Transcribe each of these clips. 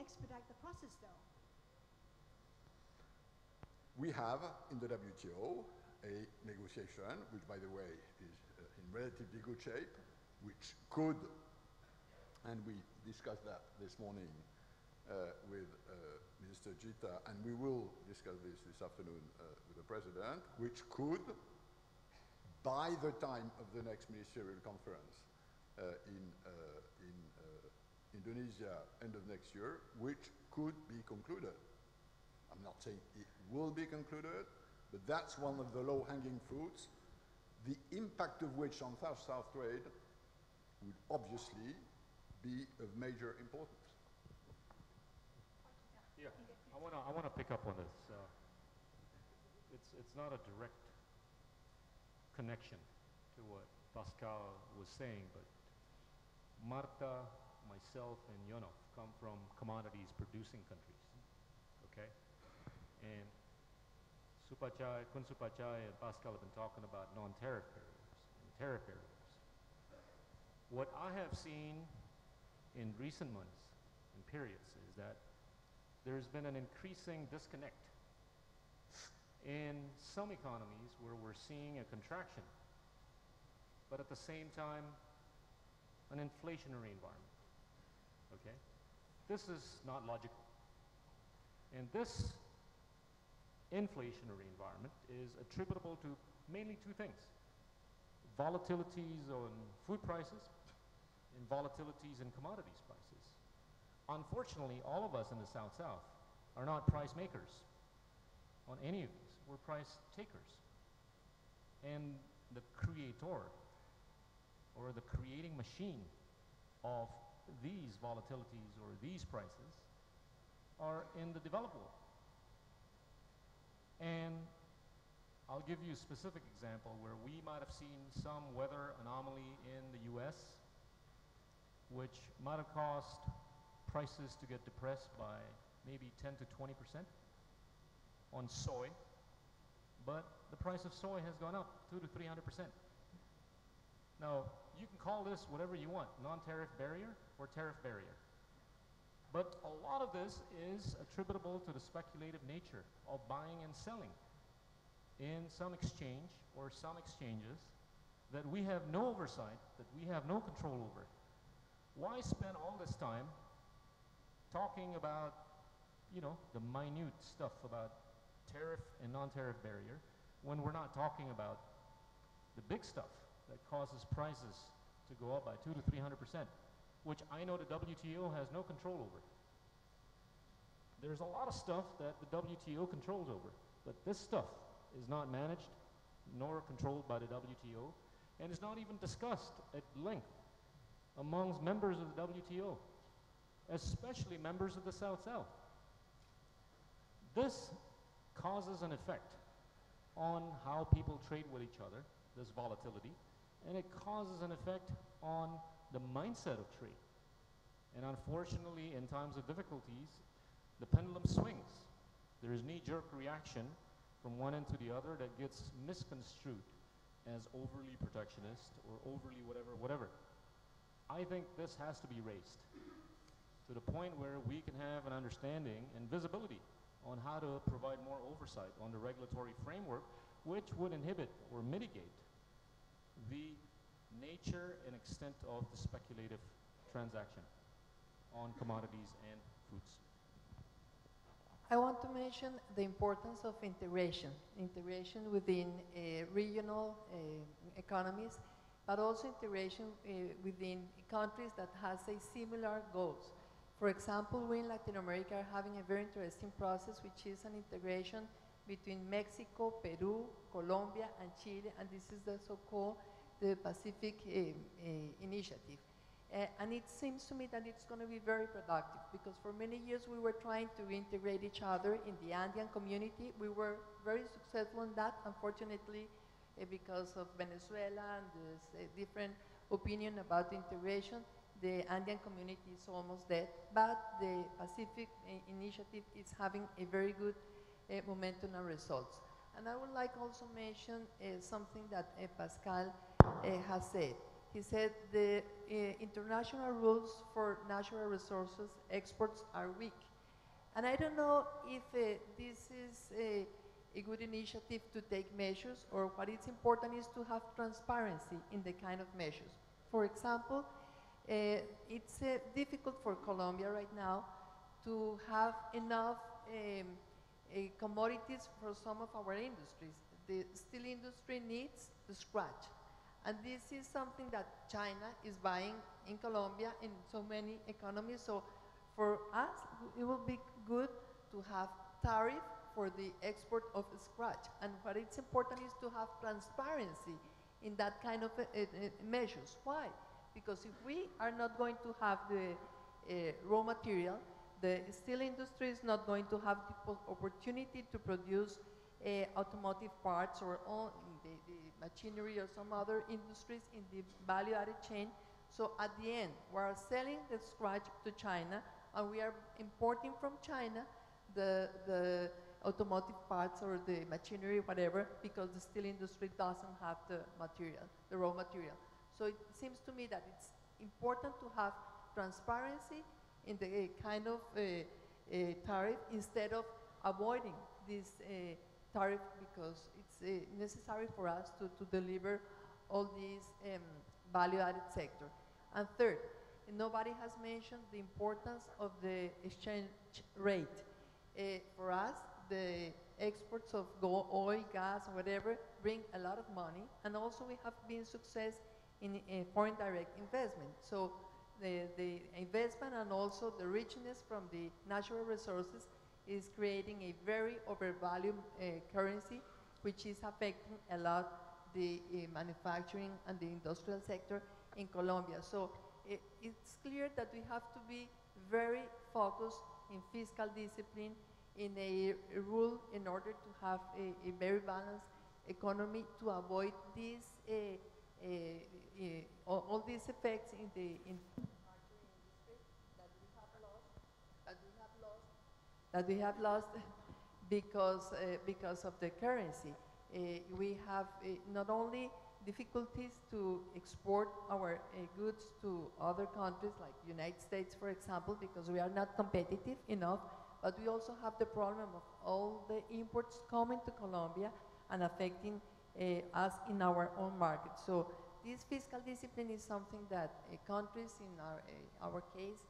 expedite the process, though? We have in the WTO a negotiation, which, by the way, is in relatively good shape, which could, and we discussed that this morning with Minister Gita, and we will discuss this afternoon with the President, which could, by the time of the next ministerial conference in Indonesia, end of next year, which could be concluded. I'm not saying it will be concluded, but that's one of the low-hanging fruits, the impact of which on South-South trade would obviously be of major importance. Yeah, I wanna pick up on this. It's not a direct connection to what Pascal was saying, but Marta, myself, and Yonov come from commodities producing countries, okay? And Kun Supachai and Pascal have been talking about non-tariff barriers and tariff barriers. What I have seen in recent months and periods is that there's been an increasing disconnect in some economies where we're seeing a contraction, but at the same time, an inflationary environment, okay? This is not logical. And this inflationary environment is attributable to mainly two things: volatilities on food prices and volatilities in commodities prices. Unfortunately, all of us in the South-South are not price makers on any of these. We're price takers. And the creator, or the creating machine of these volatilities or these prices, are in the developed world. And I'll give you a specific example where we might have seen some weather anomaly in the US, which might have caused prices to get depressed by maybe 10 to 20% on soy, but the price of soy has gone up 200 to 300%. Now, you can call this whatever you want, non-tariff barrier or tariff barrier. But a lot of this is attributable to the speculative nature of buying and selling in some exchange or some exchanges that we have no oversight, that we have no control over. Why spend all this time talking about, you know, the minute stuff about tariff and non-tariff barrier when we're not talking about the big stuff that causes prices to go up by 200 to 300%, which I know the WTO has no control over. There's a lot of stuff that the WTO controls over, but this stuff is not managed nor controlled by the WTO, and is not even discussed at length amongst members of the WTO, especially members of the South-South. This causes an effect on how people trade with each other, this volatility, and it causes an effect on the mindset of trade. And unfortunately, in times of difficulties, the pendulum swings. There is knee-jerk reaction from one end to the other that gets misconstrued as overly protectionist or overly whatever. I think this has to be raised to the point where we can have an understanding and visibility on how to provide more oversight on the regulatory framework, which would inhibit or mitigate the nature and extent of the speculative transaction on commodities and foods. I want to mention the importance of integration within regional economies, but also integration within countries that has a similar goals. For example, we in Latin America are having a very interesting process, which is an integration between Mexico, Peru, Colombia, and Chile, and this is the so-called the Pacific Initiative. And it seems to me that it's going to be very productive, because for many years we were trying to integrate each other in the Andean community. We were very successful in that. Unfortunately, because of Venezuela and this different opinion about integration, the Andean community is almost dead. But the Pacific Initiative is having a very good momentum and results. And I would like also mention something that Pascal has said. he said the international rules for natural resources exports are weak. And I don't know if this is a good initiative to take measures, or what is important is to have transparency in the kind of measures. For example, it's difficult for Colombia right now to have enough commodities for some of our industries. The steel industry needs the scratch. And this is something that China is buying in Colombia in so many economies. So for us, it will be good to have tariff for the export of scratch. And what is important is to have transparency in that kind of measures. Why? Because if we are not going to have the raw material, the steel industry is not going to have the opportunity to produce automotive parts or the machinery or some other industries in the value-added chain. So at the end, we are selling the scratch to China, and we are importing from China the automotive parts or the machinery, whatever, because the steel industry doesn't have the material, the raw material. So it seems to me that it's important to have transparency in the kind of tariff instead of avoiding this tariff, because it's necessary for us to deliver all these value-added sector. And third, nobody has mentioned the importance of the exchange rate. For us, the exports of oil, gas, or whatever bring a lot of money, and also we have been success in foreign direct investment. So the investment and also the richness from the natural resources is creating a very overvalued currency, which is affecting a lot the manufacturing and the industrial sector in Colombia. So it's clear that we have to be very focused in fiscal discipline, in a rule in order to have a very balanced economy to avoid these all these effects in the manufacturing industry that we have lost because of the currency. We have not only difficulties to export our goods to other countries like United States, for example, because we are not competitive enough, but we also have the problem of all the imports coming to Colombia and affecting us in our own market. So this fiscal discipline is something that countries in our case,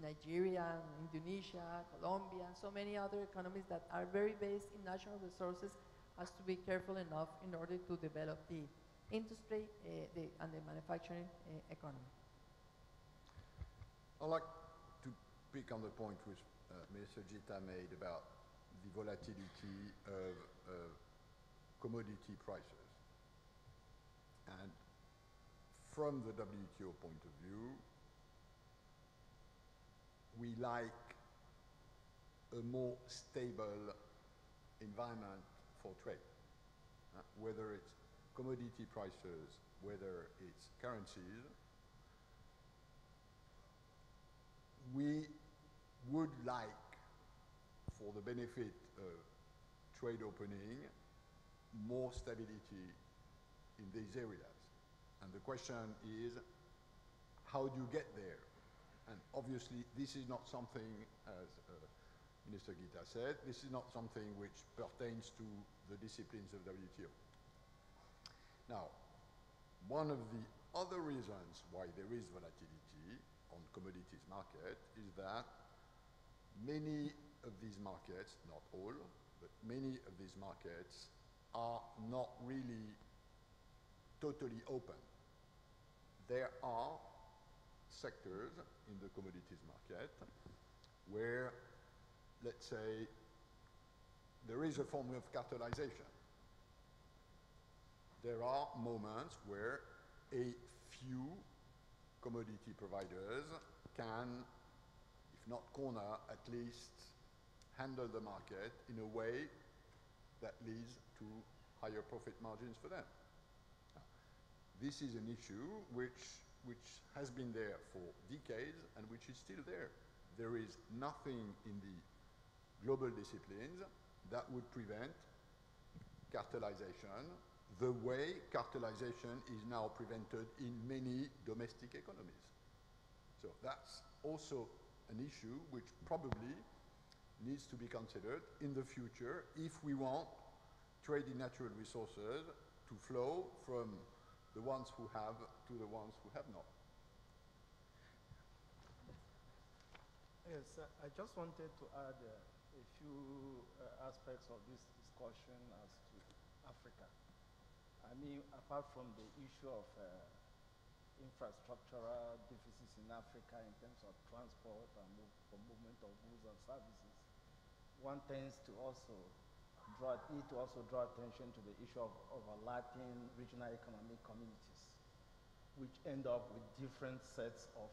Nigeria, Indonesia, Colombia, and so many other economies that are very based in natural resources, has to be careful enough in order to develop the industry and the manufacturing economy. I'd like to pick on the point which Minister Gita made about the volatility of commodity prices. And from the WTO point of view, we like a more stable environment for trade, whether it's commodity prices, whether it's currencies. We would like, for the benefit of trade opening, more stability in these areas. And the question is, how do you get there? And obviously, this is not something, as Minister Gita said, this is not something which pertains to the disciplines of WTO. Now, one of the other reasons why there is volatility on commodities market is that many of these markets, not all, but many of these markets are not really totally open. There are sectors in the commodities market where, let's say, there is a form of cartelization. There are moments where a few commodity providers can, if not corner, at least handle the market in a way that leads to higher profit margins for them. This is an issue which has been there for decades and which is still there. There is nothing in the global disciplines that would prevent cartelization the way cartelization is now prevented in many domestic economies. So that's also an issue which probably needs to be considered in the future if we want trade in natural resources to flow from the ones who have to the ones who have not. Yes, I just wanted to add a few aspects of this discussion as to Africa. I mean, apart from the issue of infrastructural deficits in Africa in terms of transport and movement of goods and services, one tends to also draw attention to the issue of overlapping regional economic communities, which end up with different sets of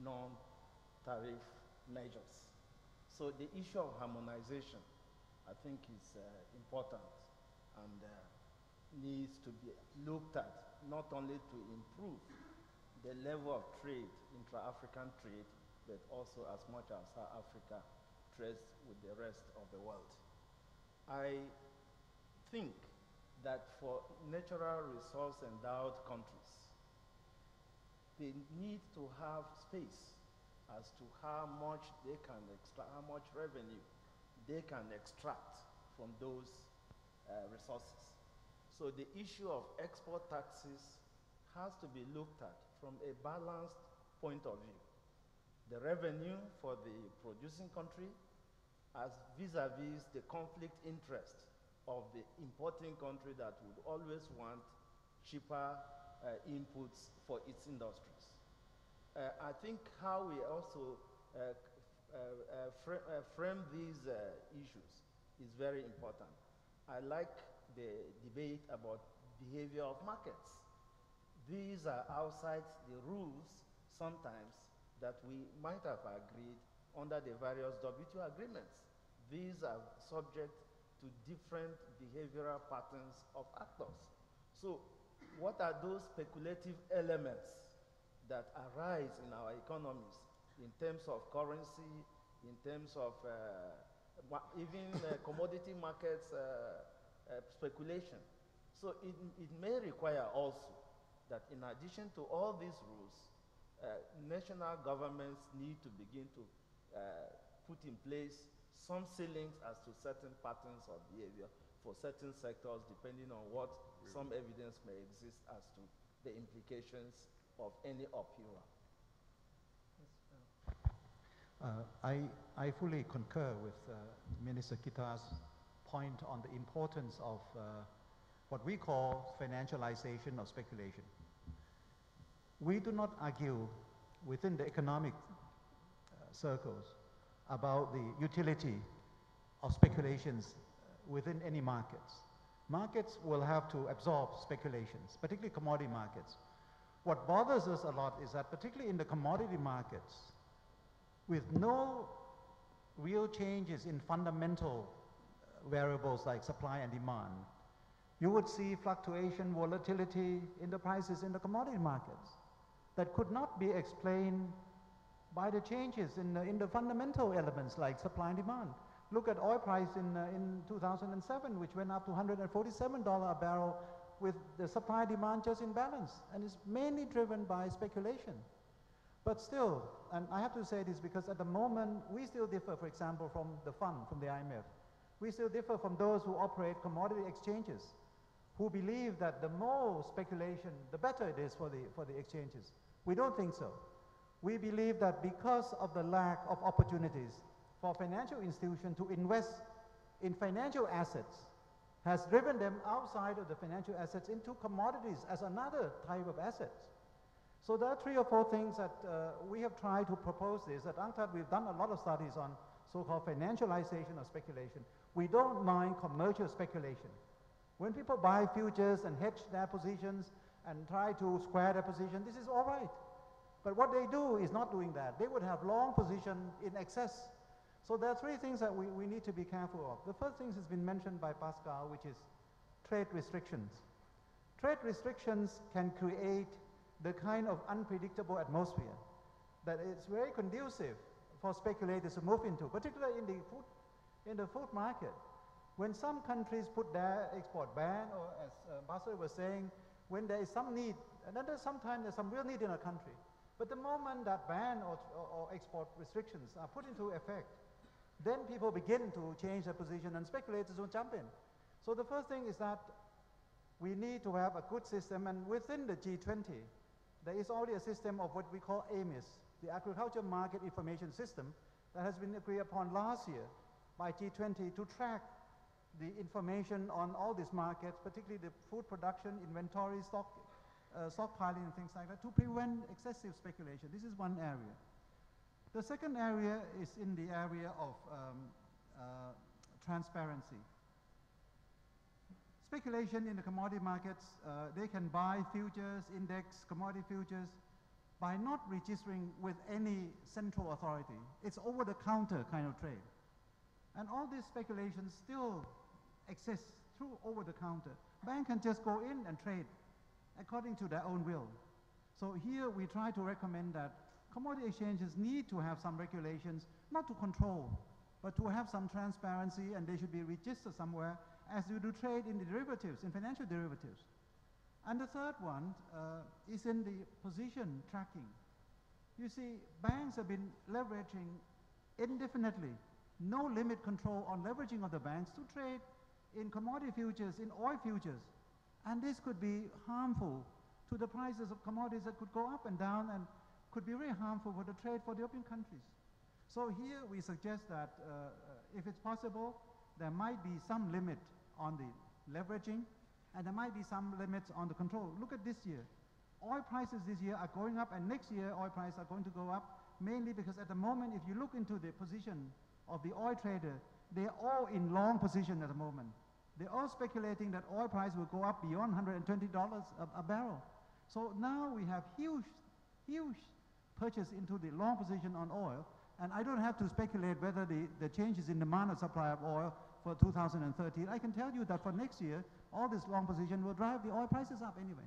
non-tariff measures. So the issue of harmonization, I think, is important and needs to be looked at, not only to improve the level of trade, intra-African trade, but also as much as how Africa trades with the rest of the world. I think that for natural resource endowed countries, they need to have space as to how much they can extract, how much revenue they can extract from those resources. So the issue of export taxes has to be looked at from a balanced point of view. The revenue for the producing country as vis-a-vis the conflict interest of the importing country that would always want cheaper inputs for its industries. I think how we also frame these issues is very important. I like the debate about behavior of markets. These are outside the rules sometimes that we might have agreed under the various WTO agreements. These are subject to different behavioral patterns of actors. So what are those speculative elements that arise in our economies in terms of currency, in terms of even commodity markets speculation? So it may require also that in addition to all these rules, national governments need to begin to put in place some ceilings as to certain patterns of behavior for certain sectors, depending on what some evidence may exist as to the implications of any upheaval. I fully concur with Minister Kita's point on the importance of what we call financialization of speculation. We do not argue within the economic circles about the utility of speculations within any markets. Markets will have to absorb speculations, particularly commodity markets. What bothers us a lot is that particularly in the commodity markets, with no real changes in fundamental variables like supply and demand, you would see fluctuation, volatility in the prices in the commodity markets that could not be explained by the changes in the fundamental elements like supply and demand. Look at oil price in 2007, which went up to $147 a barrel with the supply-demand just in balance, and it's mainly driven by speculation. But still, and I have to say this because at the moment, we still differ, for example, from the fund, from the IMF. We still differ from those who operate commodity exchanges, who believe that the more speculation, the better it is for the exchanges. We don't think so. We believe that because of the lack of opportunities for financial institutions to invest in financial assets, has driven them outside of the financial assets into commodities as another type of assets. So there are 3 or 4 things that we have tried to propose this. At UNCTAD, we've done a lot of studies on so-called financialization of speculation. We don't mind commercial speculation. When people buy futures and hedge their positions and try to square their position, this is all right. But what they do is not doing that. They would have long position in excess. So there are 3 things that we need to be careful of. The first thing has been mentioned by Pascal, which is trade restrictions. Trade restrictions can create the kind of unpredictable atmosphere that it's very conducive for speculators to move into, particularly in the food market. When some countries put their export ban, or as Ambassador was saying, when there is some need, and then sometimes there's some real need in a country, but the moment that ban or export restrictions are put into effect, then people begin to change their position and speculators will jump in. So the first thing is that we need to have a good system, and within the G20, there is already a system of what we call AMIS, the Agriculture Market Information System, that has been agreed upon last year by G20 to track the information on all these markets, particularly the food production, inventory, stockpiling and things like that, to prevent excessive speculation. This is one area. The second area is in the area of transparency. Speculation in the commodity markets, they can buy futures, index, commodity futures, by not registering with any central authority. It's over-the-counter kind of trade. And all these speculations still exist through over-the-counter. Bank can just go in and trade according to their own will. So here we try to recommend that commodity exchanges need to have some regulations, not to control, but to have some transparency, and they should be registered somewhere as you do trade in the derivatives, in financial derivatives. And the third one is in the position tracking. You see, banks have been leveraging indefinitely, no limit control on leveraging of the banks to trade in commodity futures, in oil futures. And this could be harmful to the prices of commodities that could go up and down and could be very harmful for the trade for the European countries. So here we suggest that if it's possible, there might be some limit on the leveraging, and there might be some limits on the control. Look at this year. Oil prices this year are going up, and next year oil prices are going to go up, mainly because at the moment, if you look into the position of the oil trader, they're all in long position at the moment. They're all speculating that oil price will go up beyond $120 a barrel. So now we have huge purchase into the long position on oil, and I don't have to speculate whether the changes in demand or supply of oil for 2013. I can tell you that for next year, all this long position will drive the oil prices up anyway.